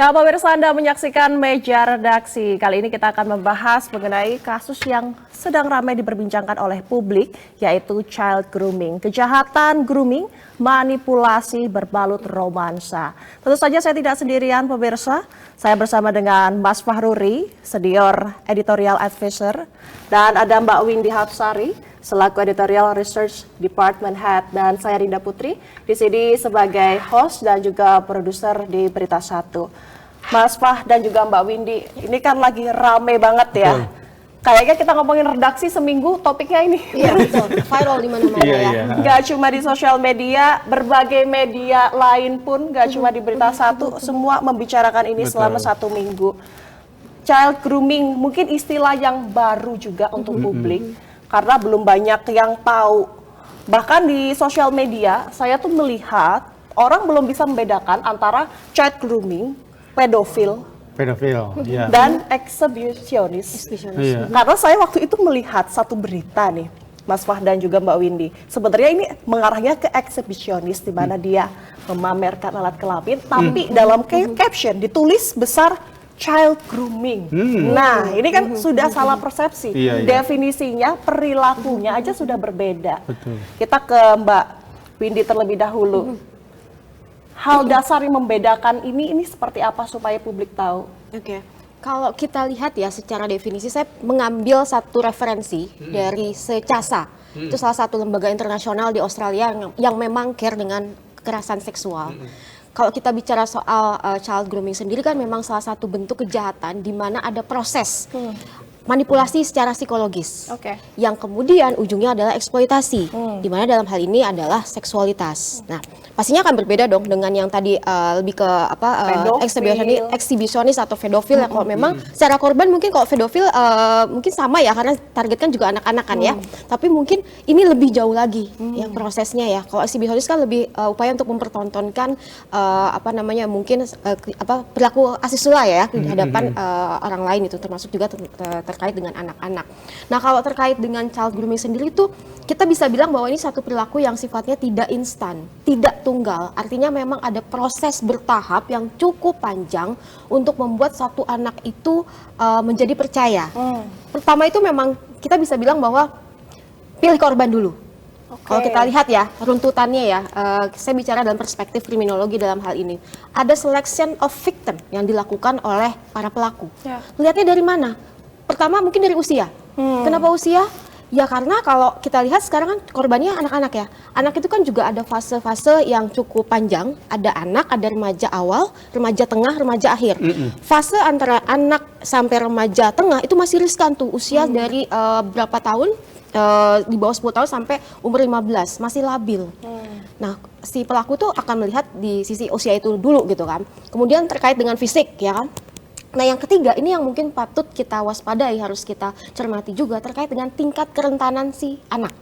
Nah, pemirsa, Anda menyaksikan Meja Redaksi. Kali ini kita akan membahas mengenai kasus yang sedang ramai diperbincangkan oleh publik, yaitu child grooming. Kejahatan grooming, manipulasi berbalut romansa. Tentu saja saya tidak sendirian, pemirsa. Saya bersama dengan Mas Fahruri, Senior Editorial Advisor, dan ada Mbak Windy Hapsari, selaku Editorial Research Department Head, dan saya Rinda Putri di sini sebagai host dan juga produser di Berita Satu. Mas Fah dan juga Mbak Windy, ini kan lagi rame banget ya. Betul. Kayaknya kita ngomongin redaksi seminggu topiknya ini. Iya betul, viral di mana-mana ya. Gak cuma di sosial media, berbagai media lain pun, gak cuma di Berita Satu, semua membicarakan ini selama 1 minggu. Child grooming mungkin istilah yang baru juga untuk publik. Karena belum banyak yang tahu. Bahkan di sosial media, saya tuh melihat orang belum bisa membedakan antara child grooming, pedofil, ya. dan exhibitionist. Iya. Karena saya waktu itu melihat satu berita nih, Mas Fah dan juga Mbak Windy. Sebenarnya ini mengarahnya ke exhibitionist, di mana dia memamerkan alat kelamin, tapi dalam caption ditulis besar child grooming. Nah, ini kan sudah salah persepsi. Iya. Definisinya, perilakunya aja sudah berbeda. Betul. Kita ke Mbak Windy terlebih dahulu. Hal dasar yang membedakan ini seperti apa supaya publik tahu? Oke. Kalau kita lihat ya secara definisi, saya mengambil satu referensi dari Secasa. Itu salah satu lembaga internasional di Australia yang memang care dengan kekerasan seksual. Kalau kita bicara soal child grooming sendiri kan memang salah satu bentuk kejahatan di mana ada proses manipulasi secara psikologis, yang kemudian ujungnya adalah eksploitasi, di mana dalam hal ini adalah seksualitas. Nah, pastinya akan berbeda dong dengan yang tadi lebih ke eksibisionis atau pedofil. Ya, kalau memang secara korban mungkin kalau pedofil mungkin sama ya, karena targetkan juga anak-anak kan ya. Tapi mungkin ini lebih jauh lagi yang prosesnya ya. Kalau eksibisionis kan lebih upaya untuk mempertontonkan mungkin perilaku asusila ya di hadapan orang lain, itu termasuk juga terkait dengan anak-anak. Nah, kalau terkait dengan child grooming sendiri itu kita bisa bilang bahwa ini satu perilaku yang sifatnya tidak instan, tidak tunggal. Artinya memang ada proses bertahap yang cukup panjang untuk membuat satu anak itu menjadi percaya. Pertama itu memang kita bisa bilang bahwa pilih korban dulu. Kalau kita lihat ya runtutannya ya, saya bicara dalam perspektif kriminologi dalam hal ini. Ada selection of victim yang dilakukan oleh para pelaku. Lihatnya dari mana? Pertama mungkin dari usia. Kenapa usia? Ya karena kalau kita lihat sekarang kan korbannya anak-anak ya. Anak itu kan juga ada fase-fase yang cukup panjang. Ada anak, ada remaja awal, remaja tengah, remaja akhir. Fase antara anak sampai remaja tengah itu masih riskan tuh. Usia dari berapa tahun? Di bawah 10 tahun sampai umur 15, masih labil. Nah, si pelaku tuh akan melihat di sisi usia itu dulu gitu kan. Kemudian terkait dengan fisik ya kan. Nah, yang ketiga ini yang mungkin patut kita waspadai, harus kita cermati juga terkait dengan tingkat kerentanan si anak.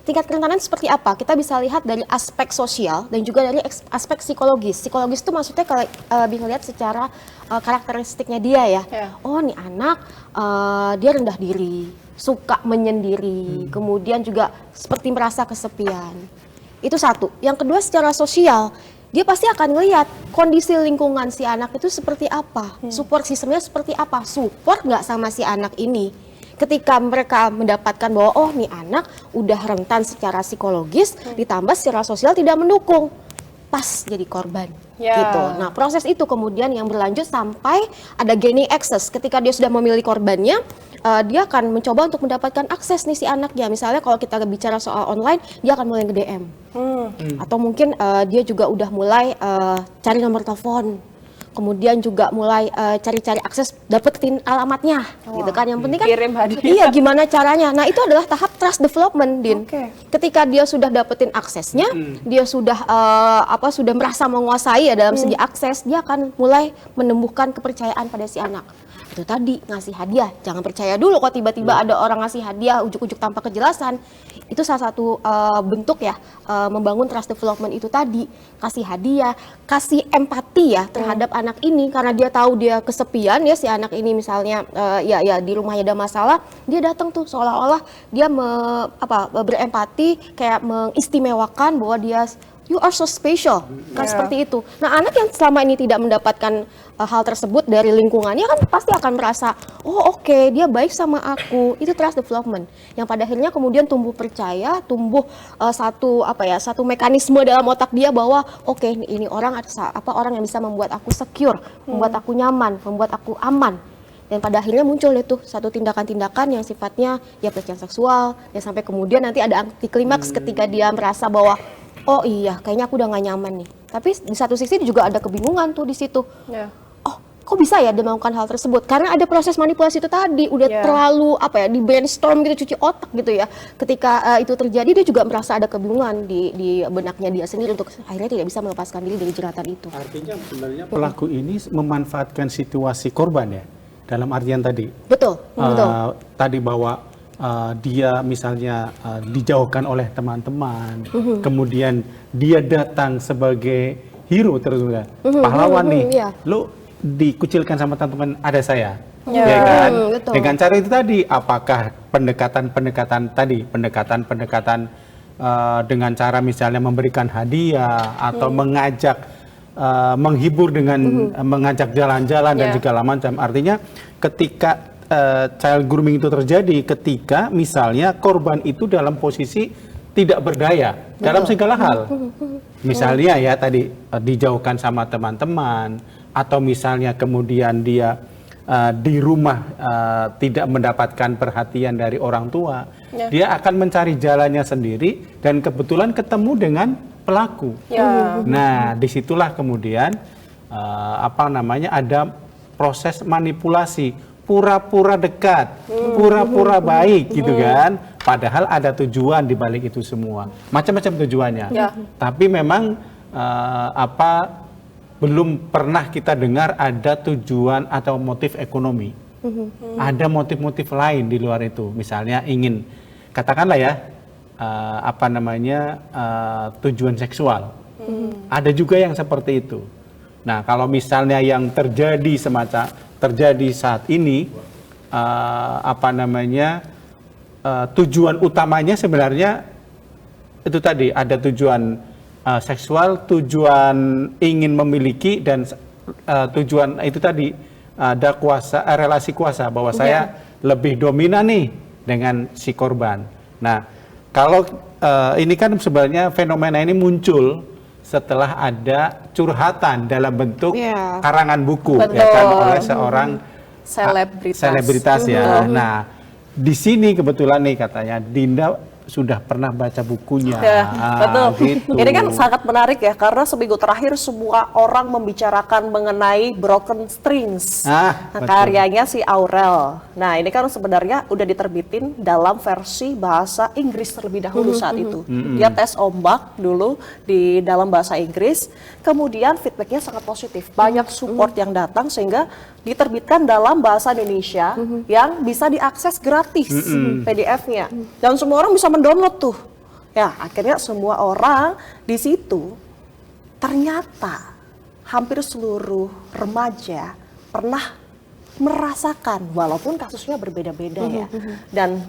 Tingkat kerentanan seperti apa? Kita bisa lihat dari aspek sosial dan juga dari aspek psikologis. Psikologis itu maksudnya kalau bisa lihat secara karakteristiknya dia ya. Oh, nih anak dia rendah diri, suka menyendiri, kemudian juga seperti merasa kesepian. Itu satu. Yang kedua secara sosial, dia pasti akan ngelihat kondisi lingkungan si anak itu seperti apa, support sistemnya seperti apa, support nggak sama si anak ini. Ketika mereka mendapatkan bahwa oh nih anak udah rentan secara psikologis, ditambah secara sosial tidak mendukung, pas jadi korban. Gitu. Nah, proses itu kemudian yang berlanjut sampai ada gaining access. Ketika dia sudah memilih korbannya, dia akan mencoba untuk mendapatkan akses nih si anaknya. Misalnya kalau kita bicara soal online, dia akan mulai nge-DM. Atau mungkin dia juga udah mulai cari nomor telepon. Kemudian juga mulai cari-cari akses, dapetin alamatnya, gitu kan. Yang penting kan kirim hadiah. Iya, gimana caranya. Nah, itu adalah tahap trust development, Din. Ketika dia sudah dapetin aksesnya, dia sudah sudah merasa menguasai ya dalam segi akses, dia akan mulai menumbuhkan kepercayaan pada si anak. Itu tadi, ngasih hadiah. Jangan percaya dulu kok tiba-tiba ada orang ngasih hadiah ujuk-ujuk tanpa kejelasan. Itu salah satu bentuk ya membangun trust development itu tadi. Kasih hadiah, kasih empati ya terhadap anak ini, karena dia tahu dia kesepian ya, si anak ini misalnya di rumahnya ada masalah, dia datang tuh seolah-olah dia berempati, kayak mengistimewakan bahwa dia you are so special, kan seperti itu. Nah, anak yang selama ini tidak mendapatkan hal tersebut dari lingkungannya kan pasti akan merasa, oh oke, dia baik sama aku. Itu trust development yang pada akhirnya kemudian tumbuh percaya, tumbuh satu mekanisme dalam otak dia bahwa oke, ini orang orang yang bisa membuat aku secure, membuat aku nyaman, membuat aku aman. Dan pada akhirnya muncul itu satu tindakan-tindakan yang sifatnya ya pelecehan seksual, dan sampai kemudian nanti ada anti klimaks ketika dia merasa bahwa oh iya, kayaknya aku udah gak nyaman nih. Tapi di satu sisi juga ada kebingungan tuh di situ. Oh, kok bisa ya dia melakukan hal tersebut? Karena ada proses manipulasi itu tadi, udah terlalu di brainstorm gitu, cuci otak gitu ya. Ketika itu terjadi, dia juga merasa ada kebingungan di benaknya dia sendiri untuk akhirnya tidak bisa melepaskan diri dari jeratan itu. Artinya sebenarnya pelaku ini memanfaatkan situasi korban ya, dalam artian tadi. Betul. Tadi bahwa dia misalnya dijauhkan oleh teman-teman, kemudian dia datang sebagai hero terus pahlawan nih, lu dikucilkan sama teman-teman, ada saya, ya kan? Betul. Dengan cara itu tadi, apakah pendekatan dengan cara misalnya memberikan hadiah atau mengajak menghibur dengan mengajak jalan-jalan dan segala macam. Artinya ketika child grooming itu terjadi ketika misalnya korban itu dalam posisi tidak berdaya dalam segala hal. Misalnya ya tadi dijauhkan sama teman-teman, atau misalnya kemudian dia di rumah tidak mendapatkan perhatian dari orang tua. Dia akan mencari jalannya sendiri dan kebetulan ketemu dengan pelaku. Nah, disitulah kemudian ada proses manipulasi, pura-pura dekat, pura-pura baik gitu kan. Padahal ada tujuan di balik itu semua. Macam-macam tujuannya. Tapi memang belum pernah kita dengar ada tujuan atau motif ekonomi. Ada motif-motif lain di luar itu. Misalnya ingin, katakanlah ya, tujuan seksual. Ada juga yang seperti itu. Nah, kalau misalnya yang terjadi saat ini, tujuan utamanya sebenarnya itu tadi, ada tujuan seksual, tujuan ingin memiliki, dan tujuan itu tadi ada relasi kuasa, bahwa saya lebih dominan nih dengan si korban. Nah, kalau ini kan sebenarnya fenomena ini muncul setelah ada curhatan dalam bentuk karangan buku, ya kan, oleh seorang selebritas ya. Nah, di sini kebetulan nih katanya Dinda sudah pernah baca bukunya. Betul. Gitu. Ini kan sangat menarik ya, karena seminggu terakhir semua orang membicarakan mengenai Broken Strings. Karyanya si Aurel. Nah, ini kan sebenarnya udah diterbitin dalam versi bahasa Inggris terlebih dahulu saat itu. Dia tes ombak dulu di dalam bahasa Inggris, kemudian feedbacknya sangat positif. Banyak support yang datang sehingga diterbitkan dalam bahasa Indonesia yang bisa diakses gratis PDF-nya. Dan semua orang bisa mendownload tuh. Ya, akhirnya semua orang di situ ternyata hampir seluruh remaja pernah merasakan, walaupun kasusnya berbeda-beda ya. Dan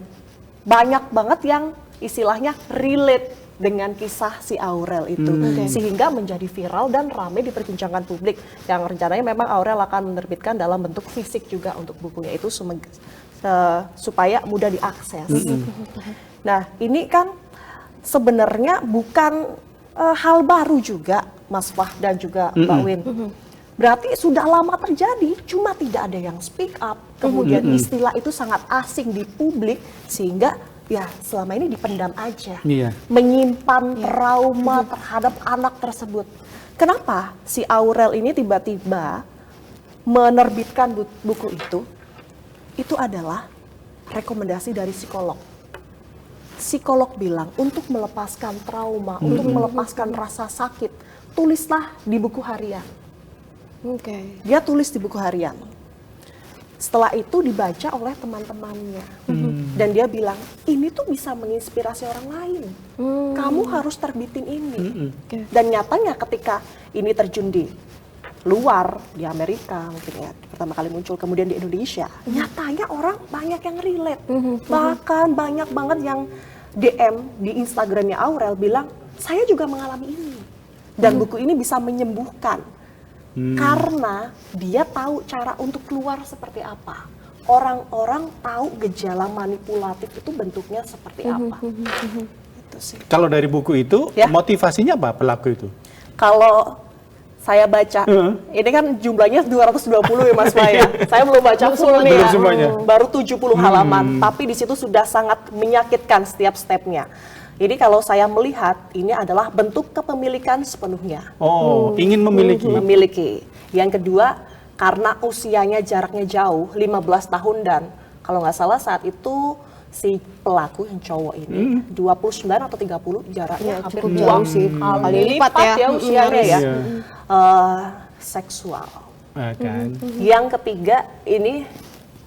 banyak banget yang istilahnya relate dengan kisah si Aurel itu, sehingga menjadi viral dan ramai diperbincangkan publik, yang rencananya memang Aurel akan menerbitkan dalam bentuk fisik juga untuk bukunya itu supaya mudah diakses. Nah, ini kan sebenarnya bukan hal baru juga, Mas Fah dan juga Mbak Win. Berarti sudah lama terjadi, cuma tidak ada yang speak up. Kemudian istilah itu sangat asing di publik, sehingga ya selama ini dipendam aja, menyimpan trauma terhadap anak tersebut. Kenapa si Aurel ini tiba-tiba menerbitkan buku itu? Itu adalah rekomendasi dari psikolog. Psikolog bilang untuk melepaskan trauma, untuk melepaskan rasa sakit, tulislah di buku harian. Dia tulis di buku harian. Setelah itu dibaca oleh teman-temannya. Dan dia bilang, ini tuh bisa menginspirasi orang lain. Kamu harus terbitin ini. Dan nyatanya ketika ini terjun di luar, di Amerika mungkin ya, pertama kali muncul, kemudian di Indonesia, nyatanya orang banyak yang relate. Bahkan banyak banget yang DM di Instagramnya Aurel bilang, saya juga mengalami ini. Dan buku ini bisa menyembuhkan. Karena dia tahu cara untuk keluar seperti apa. Orang-orang tahu gejala manipulatif itu bentuknya seperti apa. Itu sih. Kalau dari buku itu, Ya. motivasinya apa pelaku itu? Kalau saya baca, ini kan jumlahnya 220 ya Mas Maya. Saya belum baca full nih Belum ya. semuanya. Baru 70 halaman, tapi di situ sudah sangat menyakitkan setiap stepnya. Jadi kalau saya melihat ini adalah bentuk kepemilikan sepenuhnya. Oh, ingin memiliki. Memiliki. Yang kedua, karena usianya jaraknya jauh, 15 tahun dan kalau nggak salah saat itu si pelaku yang cowok ini 29 atau 30 jaraknya hampir cukup dua jauh sih. kali Lipat lipat ya. ya usianya ya. Iya. Seksual. Kan? Yang ketiga ini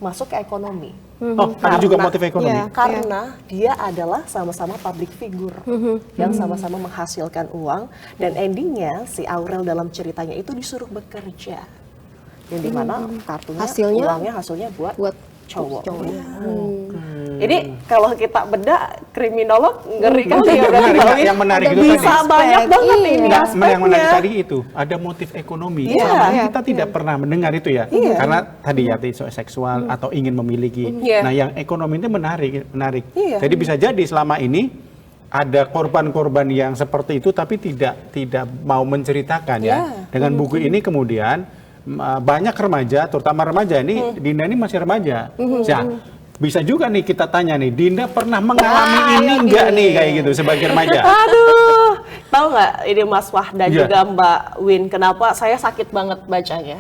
masuk ke ekonomi. Oh, ada juga motif ekonomi. Iya. Karena dia adalah sama-sama public figure yang sama-sama menghasilkan uang dan endingnya si Aurel dalam ceritanya itu disuruh bekerja. Yang dimana kartunya hasilnya buat cowok. Iya. Jadi kalau kita bedah kriminolog ngeri kali ya. Yang menarik itu Bisa tadi. banyak banget ini Yang aspeknya. menarik tadi itu ada motif ekonomi. Iya. Selama ini kita tidak pernah mendengar itu ya, karena tadi ya soal seksual atau ingin memiliki. Iya. Nah, yang ekonomi itu menarik. Iya. Jadi bisa jadi selama ini ada korban-korban yang seperti itu tapi tidak mau menceritakan ya. Iya. Dengan buku ini kemudian banyak remaja, terutama remaja ini, Dinda ini masih remaja. Ya, bisa juga nih kita tanya nih, Dinda pernah mengalami ini enggak nih kayak gitu sebagai remaja? Aduh, tahu nggak ini Mas Wah dan Iya. juga Mbak Win, kenapa saya sakit banget bacanya?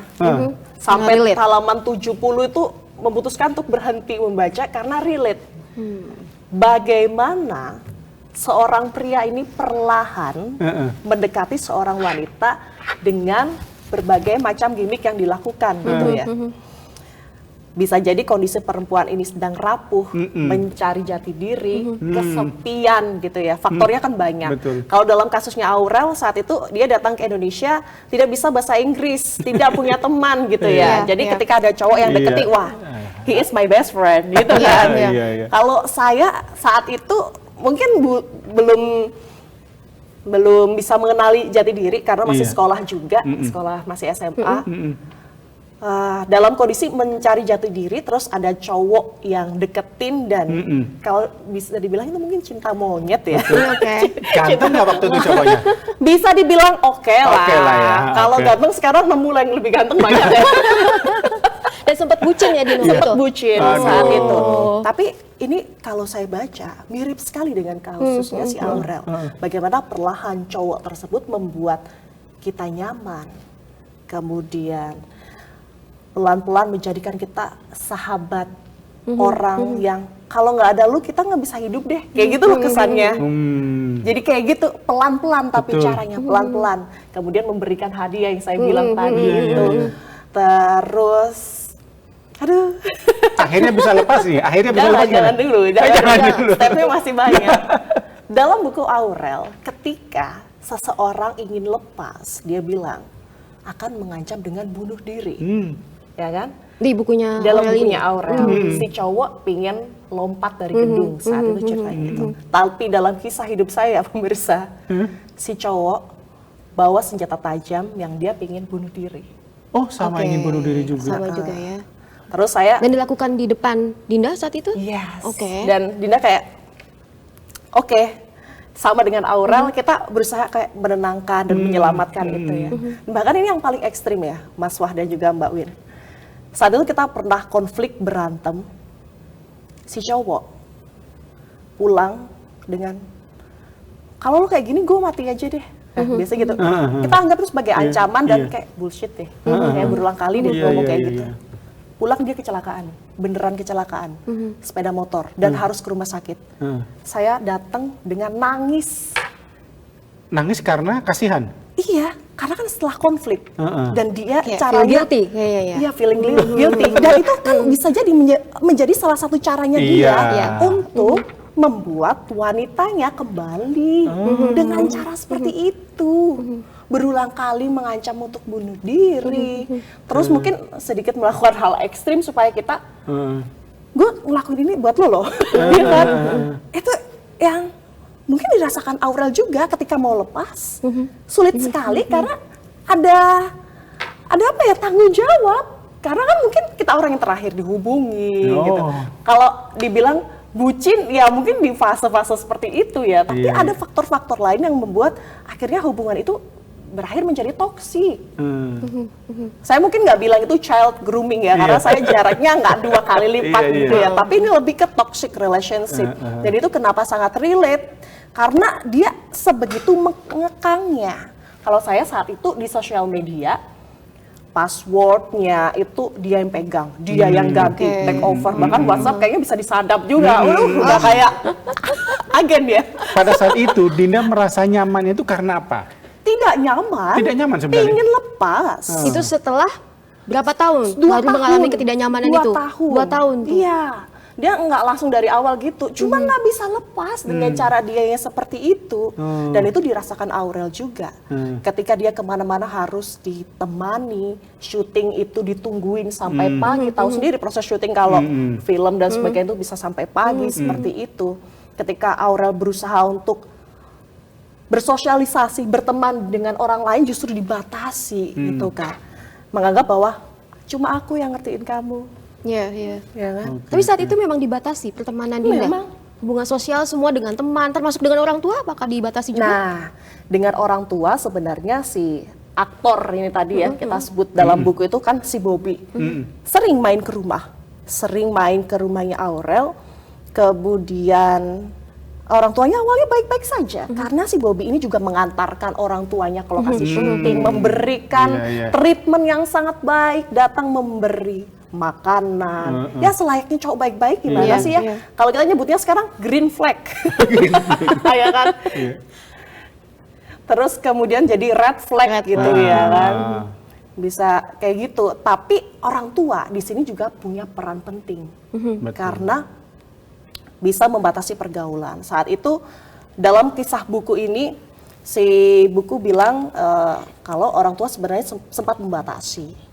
Sampai Relate. halaman 70 itu memutuskan untuk berhenti membaca karena relate. Bagaimana seorang pria ini perlahan mendekati seorang wanita dengan berbagai macam gimmick yang dilakukan gitu ya. Bisa jadi kondisi perempuan ini sedang rapuh, mencari jati diri, kesepian gitu ya. Faktornya kan banyak. Betul. Kalau dalam kasusnya Aurel saat itu dia datang ke Indonesia tidak bisa bahasa Inggris, tidak punya teman gitu ya. Jadi ketika ada cowok yang deketi, wah, he is my best friend gitu kan. Iya. Kalau saya saat itu mungkin belum bisa mengenali jati diri karena masih Iya. sekolah juga, sekolah masih SMA. Dalam kondisi mencari jati diri, terus ada cowok yang deketin dan kalau bisa dibilang itu mungkin cinta monyet ya. Ganteng nggak waktu itu cowoknya? Bisa dibilang oke lah. Oke lah ya, Kalau oke. ganteng sekarang nemu yang lebih ganteng banyak ya. Dan sempat bucin ya Dino. Sempat Betul. bucin Aduh. saat itu. Tapi ini kalau saya baca mirip sekali dengan kasusnya si Aurel. Bagaimana perlahan cowok tersebut membuat kita nyaman. Kemudian pelan-pelan menjadikan kita sahabat orang yang kalau nggak ada lu kita nggak bisa hidup deh. Kayak gitu loh kesannya. Jadi kayak gitu pelan-pelan tapi Betul. caranya pelan-pelan. Kemudian memberikan hadiah yang saya bilang tadi itu. Terus aduh. Akhirnya bisa lepas nih, akhirnya bisa lepas. Jangan nggak? dulu, Jangan jangan dulu. Stepnya masih banyak. Dalam buku Aurel, ketika seseorang ingin lepas, dia bilang akan mengancam dengan bunuh diri, ya kan? Di bukunya Dalam Aurel ini. bukunya Aurel, si cowok pingin lompat dari gedung saat itu ceritanya gitu. Tapi dalam kisah hidup saya, pemirsa, si cowok bawa senjata tajam yang dia pingin bunuh diri. Oh, sama ingin bunuh diri juga. Sama juga ya. Terus saya Dan dilakukan di depan Dinda saat itu? yes. Oke. Dan Dinda kayak, oke, sama dengan Aurel kita berusaha kayak menenangkan dan menyelamatkan itu ya. Bahkan ini yang paling ekstrim ya, Mas Wah dan juga Mbak Win. Saat itu kita pernah konflik berantem, si cowok pulang dengan, kalau lu kayak gini gue mati aja deh. Biasa gitu. Kita anggap itu sebagai ancaman dan kayak bullshit deh. Kayak berulang kali dia ngomong kayak gitu. Pulang dia kecelakaan, beneran kecelakaan, sepeda motor dan harus ke rumah sakit. Saya datang dengan nangis. Nangis karena kasihan. Iya, karena kan setelah konflik dan dia Kayak caranya feel guilty kayaknya ya. Iya, feeling guilty. Dan itu kan bisa jadi menjadi salah satu caranya Iya. dia untuk membuat wanitanya kembali dengan cara seperti itu. Berulang kali mengancam untuk bunuh diri. Terus mungkin sedikit melakukan hal ekstrim supaya kita, gue ngelakuin ini buat lo loh. Iya kan? Itu yang mungkin dirasakan Aurel juga ketika mau lepas. Sulit sekali karena ada apa ya, tanggung jawab. Karena kan mungkin kita orang yang terakhir dihubungi gitu. Kalau dibilang bucin ya mungkin di fase-fase seperti itu ya, tapi ada faktor-faktor lain yang membuat akhirnya hubungan itu berakhir menjadi toksik. Saya mungkin nggak bilang itu child grooming ya, karena saya jaraknya nggak 2 kali lipat gitu ya. Tapi ini lebih ke toxic relationship. Jadi itu kenapa sangat relate? Karena dia sebegitu mengekangnya. Kalau saya saat itu di sosial media, passwordnya itu dia yang pegang, dia yang ganti, take over. Bahkan WhatsApp kayaknya bisa disadap juga. Udah kayak agen dia. Pada saat itu Dinda merasa nyaman itu karena apa? Tidak nyaman. Tidak nyaman sebenarnya. Ingin lepas. Itu setelah berapa tahun 2 baru tahun. mengalami ketidaknyamanan 2 itu? tahun. 2 tahun tuh. Iya. Dia nggak langsung dari awal gitu. Cuma nggak bisa lepas dengan cara dia yang seperti itu. Dan itu dirasakan Aurel juga. Ketika dia kemana-mana harus ditemani. Syuting itu ditungguin sampai pagi. Tahu sendiri proses syuting kalau film dan sebagainya itu bisa sampai pagi seperti itu. Ketika Aurel berusaha untuk bersosialisasi, berteman dengan orang lain justru dibatasi gitu kan. Menganggap bahwa cuma aku yang ngertiin kamu. Iya. Ya kan? Tapi saat itu memang dibatasi pertemanan Dinda. Memang. Hubungan sosial semua dengan teman, termasuk dengan orang tua, apakah dibatasi juga? Nah, dengan orang tua sebenarnya si aktor ini tadi ya, kita sebut dalam buku itu kan si Bobby. Sering main ke rumahnya Aurel, kemudian orang tuanya awalnya baik-baik saja, karena si Bobby ini juga mengantarkan orang tuanya ke lokasi syuting, memberikan treatment yang sangat baik, datang memberi makanan. Ya selayaknya cowok baik-baik gimana sih ya? Kalau kita nyebutnya sekarang green flag. Ya kan? Terus kemudian jadi red flag gitu ya kan. Bisa kayak gitu. Tapi orang tua di sini juga punya peran penting. Karena bisa membatasi pergaulan. Saat itu dalam kisah buku ini si buku bilang kalau orang tua sebenarnya sempat membatasi.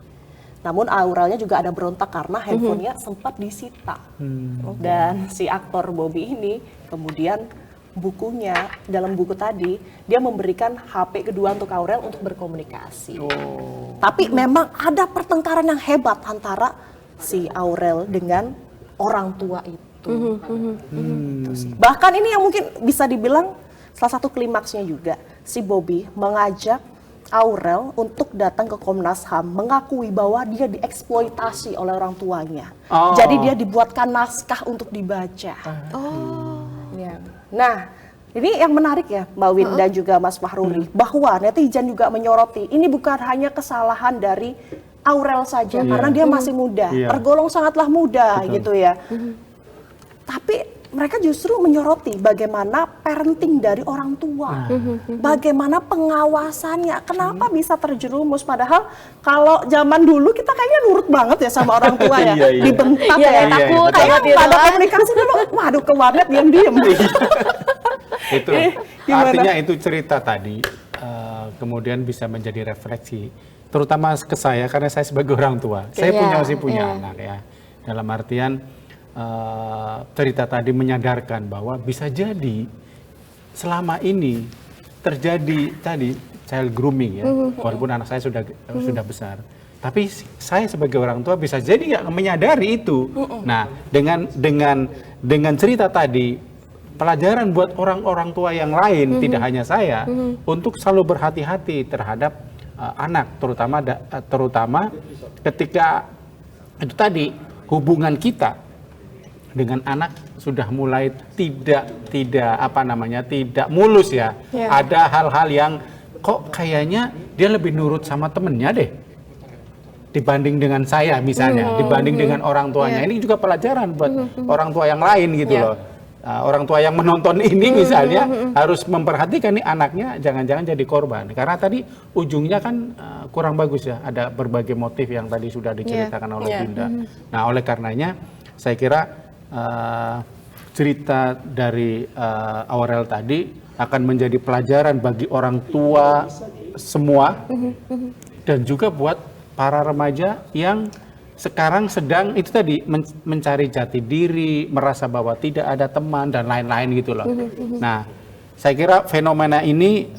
Namun Aurelnya juga ada berontak karena handphonenya sempat disita. Dan si aktor Bobby ini kemudian dalam buku tadi dia memberikan HP kedua untuk Aurel untuk berkomunikasi. Tapi memang ada pertengkaran yang hebat antara si Aurel dengan orang tua itu. Gitu sih. Bahkan ini yang mungkin bisa dibilang salah satu klimaksnya juga, si Bobby mengajak Aurel untuk datang ke Komnas HAM, mengakui bahwa dia dieksploitasi oleh orang tuanya. Jadi dia dibuatkan naskah untuk dibaca. Ya. Nah, ini yang menarik ya Mbak Win dan juga Mas Fahruri, bahwa netizen juga menyoroti ini bukan hanya kesalahan dari Aurel saja, karena dia masih muda, tergolong sangatlah muda gitu ya. Tapi mereka justru menyoroti bagaimana parenting dari orang tua, bagaimana pengawasannya, kenapa bisa terjerumus. Padahal kalau zaman dulu kita kayaknya nurut banget ya sama orang tua ya, dibentak ya, takut, kayak nggak ada komunikasi dulu, waduh ke warnet diam-diam. Itu artinya itu cerita tadi kemudian bisa menjadi refleksi, terutama ke saya karena saya sebagai orang tua, saya masih punya anak ya, dalam artian cerita tadi menyadarkan bahwa bisa jadi selama ini terjadi tadi child grooming ya, walaupun anak saya sudah besar, tapi saya sebagai orang tua bisa jadi nggak menyadari itu. Nah, dengan cerita tadi, pelajaran buat orang-orang tua yang lain, tidak hanya saya, untuk selalu berhati-hati terhadap anak, terutama ketika itu tadi hubungan kita dengan anak sudah mulai tidak mulus ya. Ada hal-hal yang kok kayaknya dia lebih nurut sama temennya deh dibanding dengan saya misalnya, dibanding dengan orang tuanya. Ini juga pelajaran buat orang tua yang lain gitu loh. Orang tua yang menonton ini misalnya harus memperhatikan nih anaknya jangan-jangan jadi korban. Karena tadi ujungnya kan kurang bagus ya. Ada berbagai motif yang tadi sudah diceritakan oleh Dinda. Nah, oleh karenanya saya kira cerita dari Aurel tadi akan menjadi pelajaran bagi orang tua semua dan juga buat para remaja yang sekarang sedang itu tadi mencari jati diri, merasa bahwa tidak ada teman dan lain-lain gitu loh. Nah, saya kira fenomena ini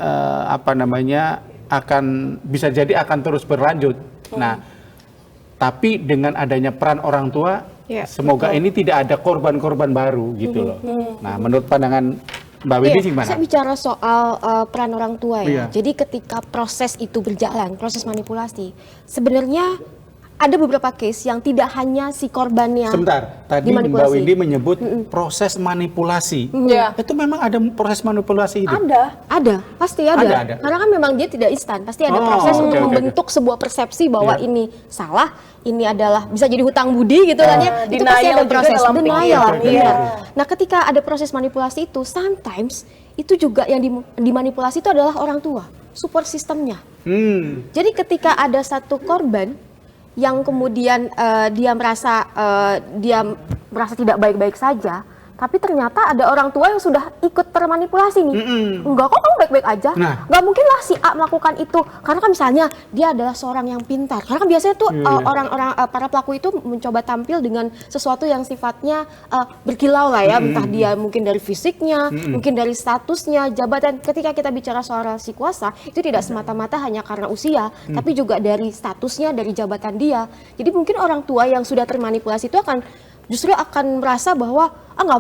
akan bisa jadi akan terus berlanjut. Nah, tapi dengan adanya peran orang tua, semoga ini tidak ada korban-korban baru gitu loh. Nah, menurut pandangan Mbak Windy gimana? Saya bicara soal peran orang tua ya. Iya. Jadi ketika proses itu berjalan, proses manipulasi, sebenarnya ada beberapa case yang tidak hanya si korbannya Sebentar, tadi Mbak Windy menyebut proses manipulasi. Iya. Itu memang ada proses manipulasi itu? Ada, pasti ada. Ada. Karena kan memang dia tidak instan, pasti ada proses untuk membentuk sebuah persepsi bahwa ini salah, ini adalah bisa jadi hutang budi gitu kan ya. Itu pasti ada proses denial. Nah, ketika ada proses manipulasi itu, sometimes itu juga yang dimanipulasi itu adalah orang tua, support sistemnya. Jadi ketika ada satu korban yang kemudian dia merasa tidak baik-baik saja, tapi ternyata ada orang tua yang sudah ikut termanipulasi nih. Enggak kok, kamu baik-baik aja. Enggak mungkin lah si A melakukan itu. Karena kan misalnya dia adalah seorang yang pintar. Karena kan biasanya tuh orang-orang para pelaku itu mencoba tampil dengan sesuatu yang sifatnya berkilau lah ya. Entah dia mungkin dari fisiknya, mungkin dari statusnya, jabatan. Ketika kita bicara soal si kuasa, itu tidak semata-mata hanya karena usia, tapi juga dari statusnya, dari jabatan dia. Jadi mungkin orang tua yang sudah termanipulasi itu justru akan merasa bahwa nggak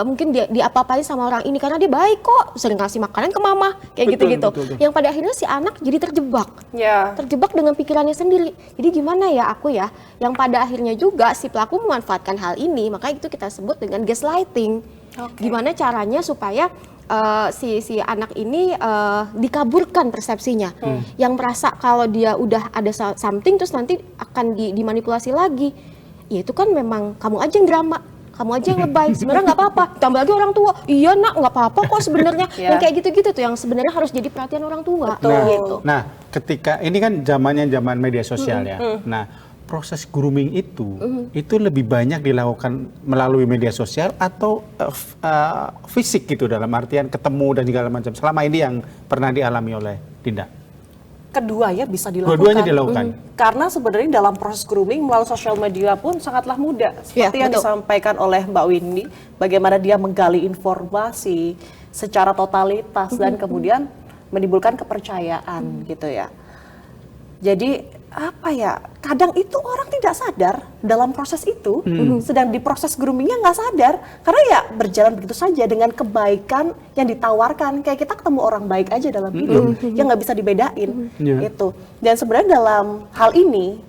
mungkin dia diapa-apain sama orang ini karena dia baik kok, sering kasih makanan ke mama kayak gitu-gitu. Yang pada akhirnya si anak jadi terjebak dengan pikirannya sendiri. Jadi gimana ya aku ya, yang pada akhirnya juga si pelaku memanfaatkan hal ini, maka itu kita sebut dengan gaslighting. Gimana caranya supaya si anak ini dikaburkan persepsinya, yang merasa kalau dia udah ada something terus nanti akan dimanipulasi lagi. Ya itu kan memang kamu aja yang drama, kamu aja yang lebay, sebenarnya nggak apa-apa. Tambah lagi orang tua, iya nak nggak apa-apa kok sebenarnya. Yang kayak gitu-gitu tuh yang sebenarnya harus jadi perhatian orang tua. Nah, ketika ini kan zaman media sosial ya. Nah, proses grooming itu lebih banyak dilakukan melalui media sosial atau fisik gitu, dalam artian ketemu dan segala macam. Selama ini yang pernah dialami oleh Dinda? Kedua ya bisa dilakukan. Dua-duanya dilakukan. Karena sebenarnya dalam proses grooming melalui sosial media pun sangatlah mudah. Seperti yang disampaikan oleh Mbak Windy, bagaimana dia menggali informasi secara totalitas dan kemudian menimbulkan kepercayaan gitu ya. Jadi apa ya, kadang itu orang tidak sadar dalam proses itu, sedang di proses groomingnya nggak sadar, karena ya berjalan begitu saja dengan kebaikan yang ditawarkan, kayak kita ketemu orang baik aja dalam hidup, yang nggak bisa dibedain, itu. Dan sebenarnya dalam hal ini,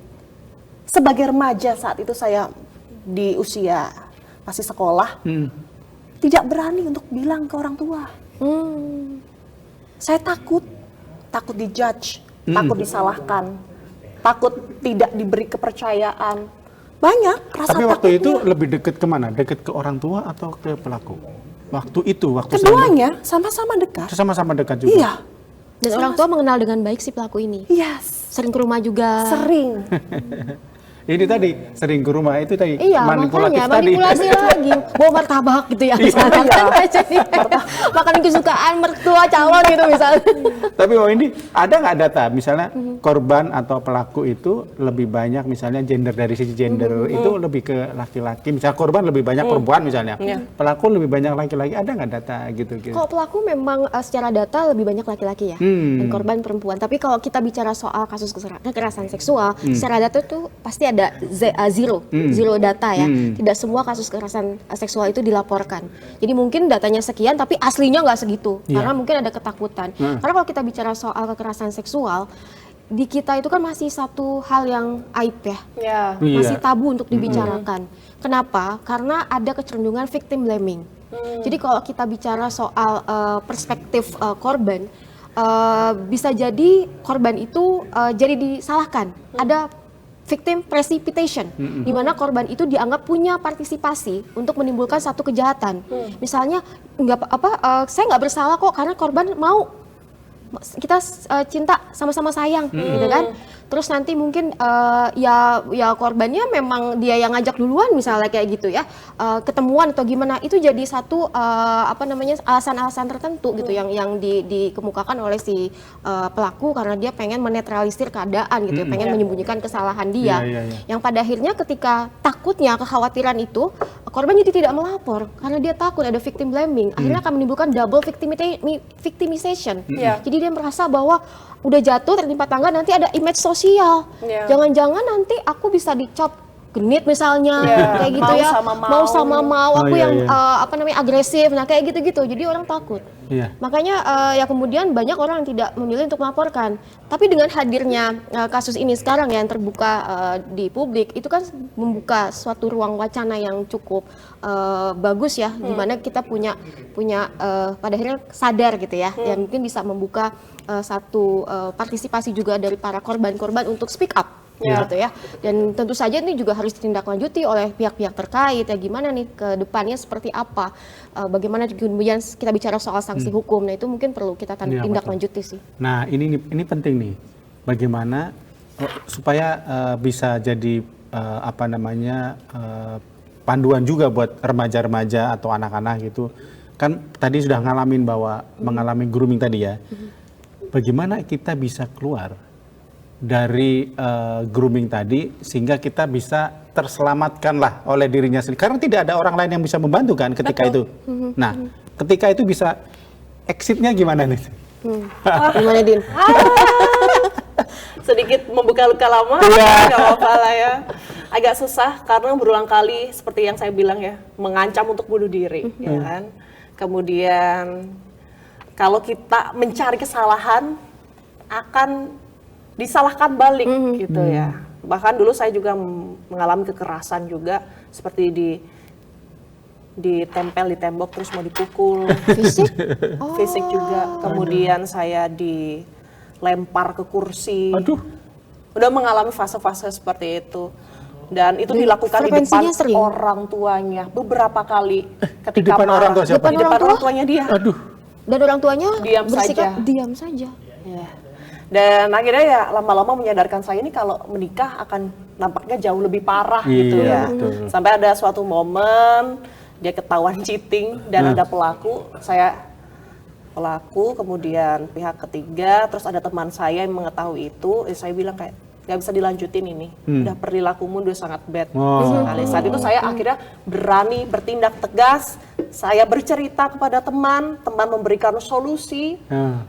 sebagai remaja saat itu saya di usia masih sekolah, tidak berani untuk bilang ke orang tua. Saya takut dijudge, takut disalahkan, takut tidak diberi kepercayaan. Banyak rasa takutnya. Tapi waktu itu lebih dekat kemana? Dekat ke orang tua atau ke pelaku? Waktu keduanya sama-sama dekat. Sama-sama dekat juga? Iya. Dan orang tua mengenal dengan baik si pelaku ini. Yes. Sering ke rumah juga. Sering. Ini tadi sering ke rumah itu tadi manipulatif tadi. Manipulasi lagi, bawa martabak gitu ya misalnya. Jadi makanan kesukaan mertua calon gitu misalnya. Tapi ini ada nggak data misalnya korban atau pelaku itu lebih banyak misalnya dari sisi gender itu lebih ke laki-laki, misalnya korban lebih banyak perempuan misalnya, pelaku lebih banyak laki-laki, ada nggak data gitu? Kalau pelaku memang secara data lebih banyak laki-laki ya, dan korban perempuan. Tapi kalau kita bicara soal kasus kekerasan seksual, secara data tuh pasti ada zero data ya. Tidak semua kasus kekerasan seksual itu dilaporkan. Jadi mungkin datanya sekian tapi aslinya nggak segitu, karena mungkin ada ketakutan. Karena kalau kita bicara soal kekerasan seksual, di kita itu kan masih satu hal yang aib ya, masih tabu untuk dibicarakan. Kenapa? Karena ada kecenderungan victim blaming. Jadi kalau kita bicara soal perspektif korban, bisa jadi korban itu jadi disalahkan. Ada victim precipitation, di mana korban itu dianggap punya partisipasi untuk menimbulkan satu kejahatan. Misalnya, saya nggak bersalah kok karena korban mau kita cinta, sama-sama sayang, gitu kan? Terus nanti mungkin ya korbannya memang dia yang ngajak duluan misalnya kayak gitu ya, ketemuan atau gimana, itu jadi satu alasan-alasan tertentu gitu yang dikemukakan oleh si pelaku karena dia pengen menetralisir keadaan gitu, pengen menyembunyikan kesalahan dia. Yang pada akhirnya ketika takutnya kekhawatiran itu korban jadi tidak melapor karena dia takut ada victim blaming. Akhirnya akan menimbulkan double victimization. Jadi dia merasa bahwa udah jatuh tertimpa tangga, nanti ada image sosial. Jangan-jangan nanti aku bisa dicap genit misalnya, kayak gitu mau ya, sama mau sama mau, aku yang iya. agresif, nah kayak gitu-gitu, jadi orang takut. Iya. Makanya ya kemudian banyak orang yang tidak memilih untuk melaporkan. Tapi dengan hadirnya kasus ini sekarang yang terbuka di publik, itu kan membuka suatu ruang wacana yang cukup bagus ya, di mana kita punya pada akhirnya sadar gitu ya, yang mungkin bisa membuka satu partisipasi juga dari para korban-korban untuk speak up. Gitu ya, dan tentu saja ini juga harus ditindaklanjuti oleh pihak-pihak terkait ya, gimana nih ke depannya seperti apa, bagaimana kemudian kita bicara soal sanksi hukum, nah itu mungkin perlu kita tindaklanjuti sih. Nah ini penting nih, bagaimana supaya bisa jadi panduan juga buat remaja-remaja atau anak-anak gitu, kan tadi sudah ngalamin bahwa mengalami grooming tadi ya, bagaimana kita bisa keluar dari grooming tadi sehingga kita bisa terselamatkan lah oleh dirinya sendiri, karena tidak ada orang lain yang bisa membantu kan ketika itu. Nah, ketika itu bisa exitnya gimana nih? Gimana Din? Sedikit membuka luka lama, nggak apa-apa lah ya. Agak susah karena berulang kali seperti yang saya bilang ya, mengancam untuk bunuh diri, ya kan. Kemudian kalau kita mencari kesalahan akan disalahkan balik gitu ya. Bahkan dulu saya juga mengalami kekerasan juga, seperti ditempel di tembok terus mau dipukul. Fisik? Fisik juga. Kemudian saya dilempar ke kursi. Aduh. Udah mengalami fase-fase seperti itu. Dan itu dilakukan di depan orang tuanya beberapa kali. Di depan orang tua siapa? Di depan orang tuanya dia. Aduh. Dan orang tuanya bersikap diam saja. Ya. Dan akhirnya ya lama-lama menyadarkan saya ini kalau menikah akan nampaknya jauh lebih parah gitu ya. Betul. Sampai ada suatu momen dia ketahuan cheating dan ada pelaku, kemudian pihak ketiga, terus ada teman saya yang mengetahui itu, saya bilang kayak nggak bisa dilanjutin ini, udah perilakumu udah sangat bad sekali. Saat itu saya akhirnya berani bertindak tegas, saya bercerita kepada teman memberikan solusi,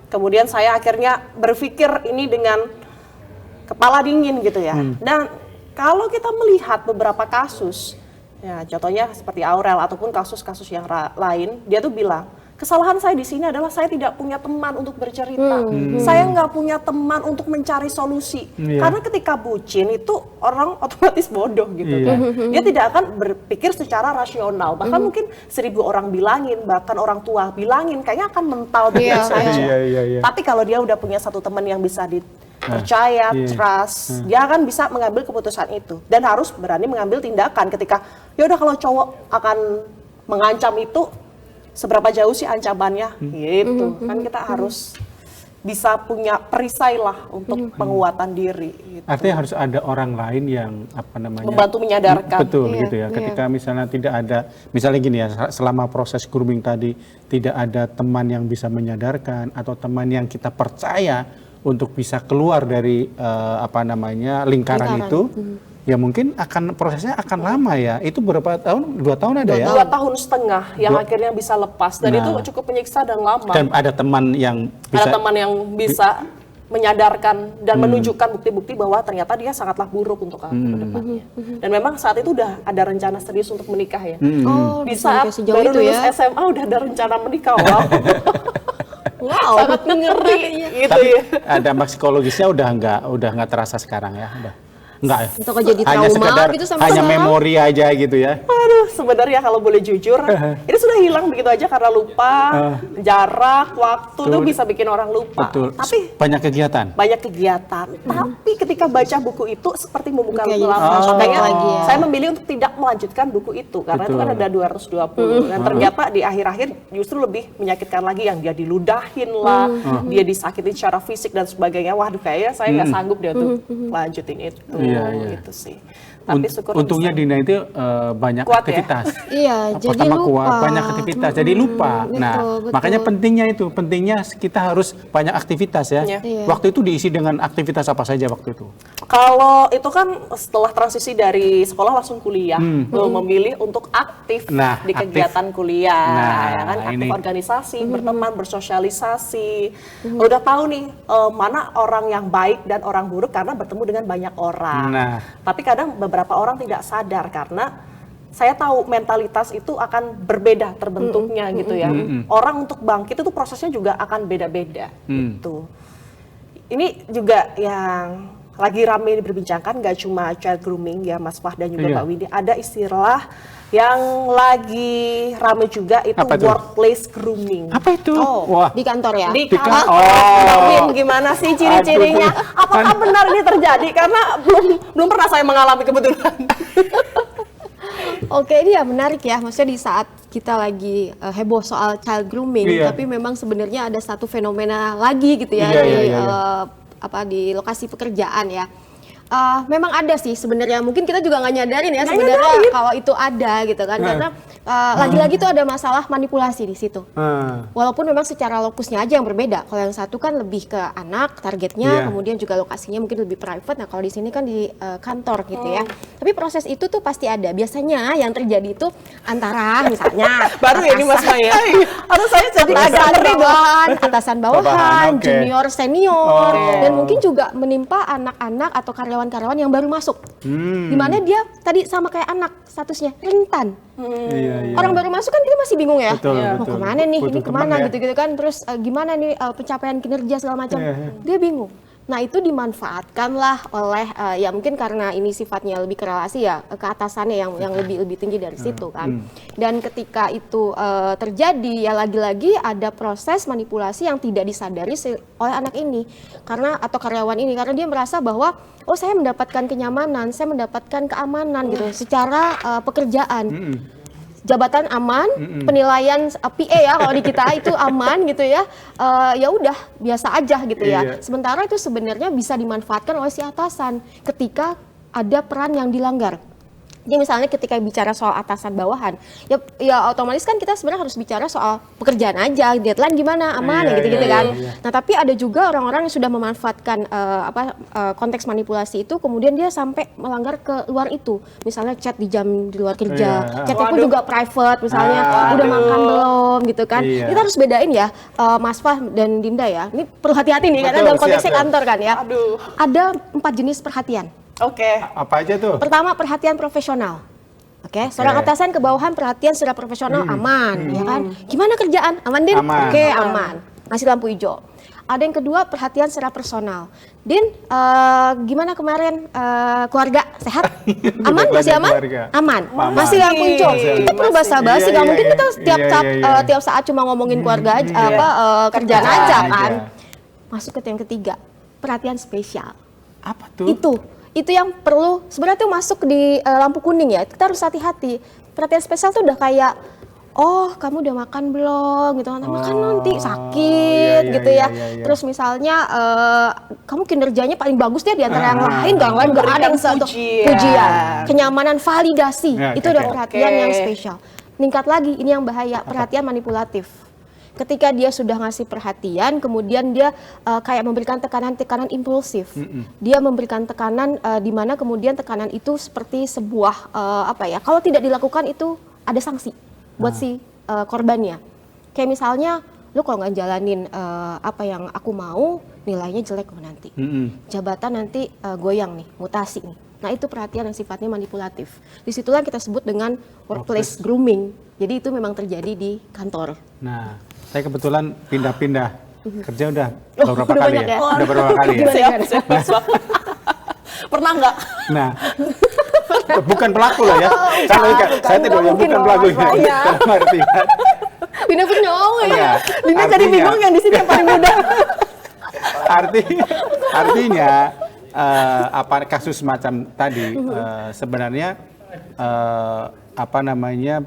kemudian saya akhirnya berpikir ini dengan kepala dingin gitu ya. Dan kalau kita melihat beberapa kasus, ya contohnya seperti Aurel ataupun kasus-kasus yang lain, dia tuh bilang, kesalahan saya di sini adalah saya tidak punya teman untuk bercerita. Saya nggak punya teman untuk mencari solusi. Karena ketika bucin itu orang otomatis bodoh gitu kan. Dia tidak akan berpikir secara rasional. Bahkan mungkin 1000 orang bilangin, bahkan orang tua bilangin, kayaknya akan mental begitu saja. Tapi kalau dia udah punya satu teman yang bisa dipercaya, trust, dia akan bisa mengambil keputusan itu. Dan harus berani mengambil tindakan ketika, ya udah kalau cowok akan mengancam itu, seberapa jauh sih ancamannya gitu. Kan kita harus bisa punya perisai lah untuk penguatan diri gitu. Artinya harus ada orang lain yang membantu menyadarkan. Betul gitu ya. Ketika misalnya tidak ada, misalnya gini ya, selama proses grooming tadi tidak ada teman yang bisa menyadarkan atau teman yang kita percaya untuk bisa keluar dari lingkaran itu, ya mungkin prosesnya akan lama ya. Itu berapa tahun? 2 tahun ada ya? 2 tahun setengah yang akhirnya bisa lepas. Dan itu cukup menyiksa dan lama. Dan ada teman yang bisa menyadarkan dan menunjukkan bukti-bukti bahwa ternyata dia sangatlah buruk untuk ke depannya. Dan memang saat itu udah ada rencana serius untuk menikah ya. Di saat baru lulus SMA udah ada rencana menikah. Wow. Sangat ngeri gitu. Tapi ya. dampak psikologisnya udah nggak terasa sekarang ya. Enggak ya? Untuk jadi hanya trauma sekedar, gitu sampai hanya sekarang? memori aja gitu ya. Aduh, sebenarnya kalau boleh jujur, ini sudah hilang begitu aja karena lupa, jarak, waktu itu bisa bikin orang lupa. Betul. Tapi banyak kegiatan. Tapi ketika baca buku itu seperti membuka Oke, lama. Makanya lagi ya. saya memilih untuk tidak melanjutkan buku itu karena itu kan ada 220. Dan ternyata di akhir-akhir justru lebih menyakitkan lagi, yang dia diludahin lah, dia disakitin secara fisik dan sebagainya. Waduh, kayaknya saya nggak sanggup deh untuk lanjutin itu. Iya. Gitu sih. Tapi syukur untungnya bisa. Dina itu banyak Kuat ya? aktivitas. Iya, jadi Pertama lupa. kuat, banyak aktivitas, jadi lupa. Nah, betul. makanya pentingnya kita harus banyak aktivitas ya. Iya. Waktu itu diisi dengan aktivitas apa saja waktu itu? Kalau itu kan setelah transisi dari sekolah langsung kuliah, memilih untuk aktif Nah, di aktif. kegiatan kuliah, Nah, ya kan, aktif ini. organisasi, berteman, bersosialisasi. Udah tahu nih mana orang yang baik dan orang buruk karena bertemu dengan banyak orang. Nah. Tapi kadang beberapa orang tidak sadar karena saya tahu mentalitas itu akan berbeda terbentuknya gitu ya. Orang untuk bangkit itu prosesnya juga akan beda-beda gitu. Ini juga yang lagi rame diperbincangkan, nggak cuma child grooming ya Mas Fah dan juga Iya. Pak Widi. Ada istilah yang lagi rame juga itu Apa tuh? workplace grooming. Apa itu? Oh, Wah. di kantor ya? Di Di kantor, oh. Mbak Win, gimana sih ciri-cirinya? Aduh. Apakah benar ini terjadi? Karena belum pernah saya mengalami kebetulan. Oke, ini ya menarik ya. Maksudnya di saat kita lagi heboh soal child grooming, Iya. tapi memang sebenarnya ada satu fenomena lagi gitu ya Iya, di iya. di lokasi pekerjaan ya. Memang ada sih sebenarnya. Mungkin kita juga nggak nyadarin ya Nggak sebenarnya nyadarin. kalau itu ada gitu kan. Karena lagi-lagi tuh ada masalah manipulasi di situ. Walaupun memang secara lokusnya aja yang berbeda. Kalau yang satu kan lebih ke anak targetnya, Iya. kemudian juga lokasinya mungkin lebih private. Nah kalau di sini kan di kantor gitu ya. Tapi proses itu tuh pasti ada. Biasanya yang terjadi itu antara misalnya Baru ya ini Mas Maya. Harus saya jadi atasan bawahan, atasan Bawahan, bawahan, oke. junior senior, Oh. dan mungkin juga menimpa anak-anak atau karyawan-karyawan yang baru masuk. Dimana dia tadi sama kayak anak statusnya rentan. Iya. Orang baru masuk kan kita masih bingung ya, Betul, mau betul. kemana nih, Butuh ini teman kemana ya. gitu-gitu kan, terus gimana nih pencapaian kinerja segala macam, Iya. dia bingung. Nah itu dimanfaatkanlah oleh ya mungkin karena ini sifatnya lebih ke relasi ya ke atasannya yang lebih tinggi dari situ kan. Dan ketika itu terjadi ya lagi-lagi ada proses manipulasi yang tidak disadari oleh anak ini karena atau karyawan ini karena dia merasa bahwa oh saya mendapatkan kenyamanan, saya mendapatkan keamanan gitu secara pekerjaan. Jabatan aman, penilaian PA ya kalau di kita itu aman gitu ya, ya udah biasa aja gitu ya. Iya. Sementara itu sebenarnya bisa dimanfaatkan oleh si atasan ketika ada peran yang dilanggar. Jadi misalnya ketika bicara soal atasan bawahan, ya otomatis kan kita sebenarnya harus bicara soal pekerjaan aja, deadline gimana, aman Iya, ya gitu-gitu iya, kan. iya. Nah tapi ada juga orang-orang yang sudah memanfaatkan konteks manipulasi itu, kemudian dia sampai melanggar ke luar itu, misalnya chat di jam di luar kerja, Iya. chatnya pun Waduh. juga private, misalnya Aduh. udah makan belum gitu kan. Iya. Kita harus bedain ya, Mas Fah dan Dinda ya. Ini perlu hati-hati nih karena Betul, dalam konteksnya siap, ya. kantor kan ya. Aduh. Ada 4 jenis perhatian. Oke. Apa aja tuh? Pertama perhatian profesional. Oke, seorang atasan ke bawahan perhatian secara profesional aman, ya kan? Gimana kerjaan? Aman, Din? Aman. Oke, aman. Ngasih lampu hijau. Ada yang kedua perhatian secara personal. Din, gimana kemarin keluarga sehat? Aman? Balik Masih lagi aman? keluarga. Aman. Aman. Masih lampu hijau. Masih. Kita perlu bahasa basi, Iya, nggak iya, mungkin iya. kita Iya. tiap saat cuma ngomongin keluarga aja, kerjaan Kerjaan aja aja. kan. Masuk ke yang ketiga, perhatian spesial. Apa tuh? Itu yang perlu sebenarnya tuh masuk di lampu kuning ya, kita harus hati-hati. Perhatian spesial tuh udah kayak oh kamu udah makan belum gitu kan, makan nanti sakit iya, gitu iya, ya. iya. Terus misalnya kamu kinerjanya paling bagus deh di antara yang lain, nggak ada yang Berikan satu pujian. kenyamanan validasi, Ya, itu oke, udah oke. perhatian Oke. yang spesial. Meningkat lagi, ini yang bahaya, perhatian manipulatif. Ketika dia sudah ngasih perhatian, kemudian dia kayak memberikan tekanan-tekanan impulsif. Dia memberikan tekanan di mana kemudian tekanan itu seperti sebuah apa ya? Kalau tidak dilakukan itu ada sanksi buat si korbannya. Kayak misalnya, lu kalau nggak jalanin apa yang aku mau, nilainya jelek loh nanti. Jabatan nanti goyang nih, mutasi nih. Nah itu perhatian yang sifatnya manipulatif. Disitulah kita sebut dengan workplace grooming. Jadi itu memang terjadi di kantor. Nah, saya kebetulan pindah-pindah kerja udah Oh, beberapa udah kali banyak ya? Udah beberapa kali ya. Siap. Pernah nggak? Nah, bukan pelaku lah ya. Saya tidak yang bukan pelaku ya. Iya. Dalam artian, Bina punya iya, Dina jadi artinya- bingung yang di sini yang paling muda. Artinya apa kasus semacam tadi sebenarnya apa namanya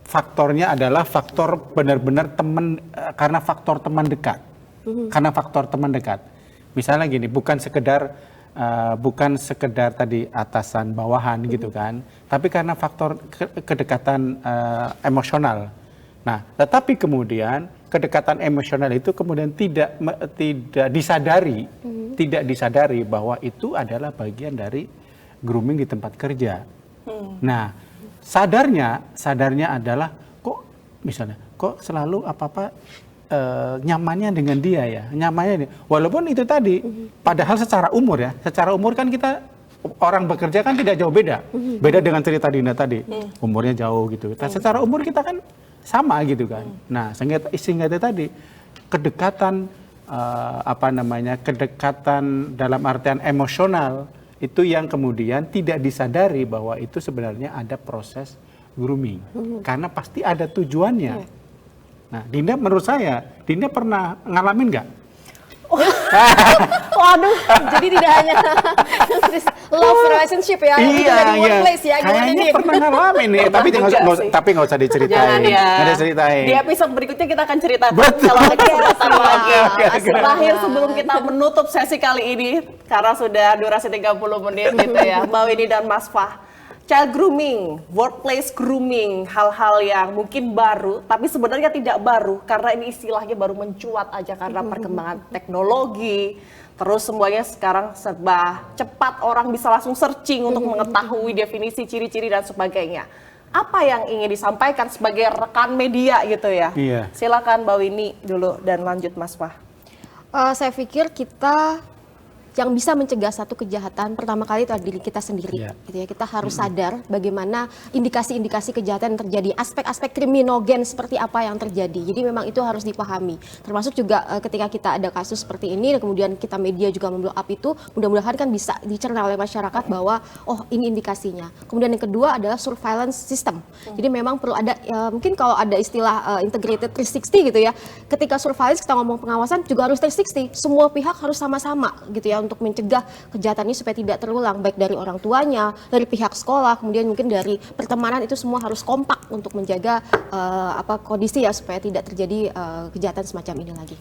faktornya adalah faktor benar-benar teman karena faktor teman dekat. Karena faktor teman dekat. Misalnya gini, bukan sekedar bukan sekedar tadi atasan bawahan gitu kan, tapi karena faktor kedekatan emosional. Nah, tetapi kemudian kedekatan emosional itu kemudian tidak disadari bahwa itu adalah bagian dari grooming di tempat kerja. Nah, sadarnya adalah kok selalu apa-apa nyamannya dengan dia ya, nyamannya. Walaupun itu tadi, padahal secara umur kan kita orang bekerja kan tidak jauh beda dengan cerita Dinda tadi, umurnya jauh gitu. Secara umur kita kan sama gitu kan. Nah, sehingga itu tadi kedekatan kedekatan dalam artian emosional itu yang kemudian tidak disadari bahwa itu sebenarnya ada proses grooming, karena pasti ada tujuannya. Nah, menurut saya, Dinda pernah ngalamin nggak? Waduh, jadi tidak hanya love relationship ya, Iya, di workplace ya, gimana kayaknya nih? pernah ngalamin nih, tapi nggak usah diceritain. Jangan ya. Nggak usah ceritain. Di episode berikutnya kita akan ceritakan Betul. kalau lagi sebentar lagi. Oke. Terakhir sebelum kita menutup sesi kali ini, karena sudah durasi 30 menit gitu ya, Mbak Winnie dan Mas Fah. Child grooming, workplace grooming, hal-hal yang mungkin baru, tapi sebenarnya tidak baru karena ini istilahnya baru mencuat aja karena perkembangan teknologi. Terus semuanya sekarang serba cepat, orang bisa langsung searching untuk mengetahui definisi, ciri-ciri dan sebagainya. Apa yang ingin disampaikan sebagai rekan media gitu ya? Iya. Silakan Mbak Winnie dulu dan lanjut Mas Fah. Saya pikir kita yang bisa mencegah satu kejahatan pertama kali itu adalah diri kita sendiri. Gitu ya. Kita harus sadar bagaimana indikasi-indikasi kejahatan yang terjadi, aspek-aspek kriminogen seperti apa yang terjadi. Jadi memang itu harus dipahami. Termasuk juga ketika kita ada kasus seperti ini, dan kemudian kita media juga memblow up itu, mudah-mudahan kan bisa dicerna oleh masyarakat bahwa oh ini indikasinya. Kemudian yang kedua adalah surveillance system. Jadi memang perlu ada, mungkin kalau ada istilah integrated 360 gitu ya, ketika surveillance kita ngomong pengawasan juga harus 360. Semua pihak harus sama-sama gitu ya, untuk mencegah kejahatan ini supaya tidak terulang, baik dari orang tuanya, dari pihak sekolah, kemudian mungkin dari pertemanan, itu semua harus kompak untuk menjaga kondisi ya supaya tidak terjadi kejahatan semacam ini lagi.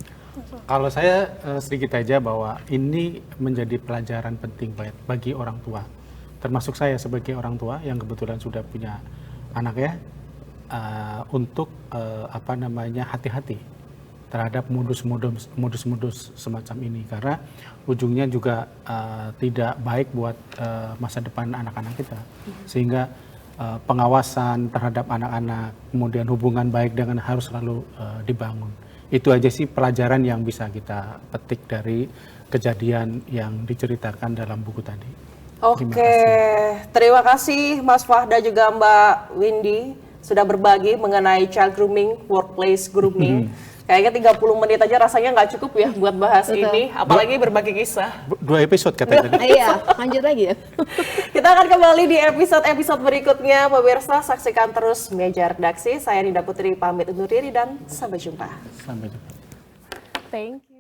Kalau saya sedikit aja bahwa ini menjadi pelajaran penting bagi orang tua, termasuk saya sebagai orang tua yang kebetulan sudah punya anak ya, untuk hati-hati terhadap modus-modus semacam ini, karena ujungnya juga tidak baik buat masa depan anak-anak kita. Sehingga pengawasan terhadap anak-anak, kemudian hubungan baik dengan harus selalu dibangun. Itu aja sih pelajaran yang bisa kita petik dari kejadian yang diceritakan dalam buku tadi. Oke, terima kasih Mas Fah dan juga Mbak Windy sudah berbagi mengenai child grooming, workplace grooming. Kayaknya 30 menit aja rasanya nggak cukup ya buat bahas ini, apalagi berbagi kisah. 2 episode katanya tadi. Iya, lanjut lagi ya. Kita akan kembali di episode berikutnya, pemirsa. Saksikan terus Meja Redaksi. Saya Dinda Putri pamit undur diri dan sampai jumpa. Sampai jumpa. Thank you.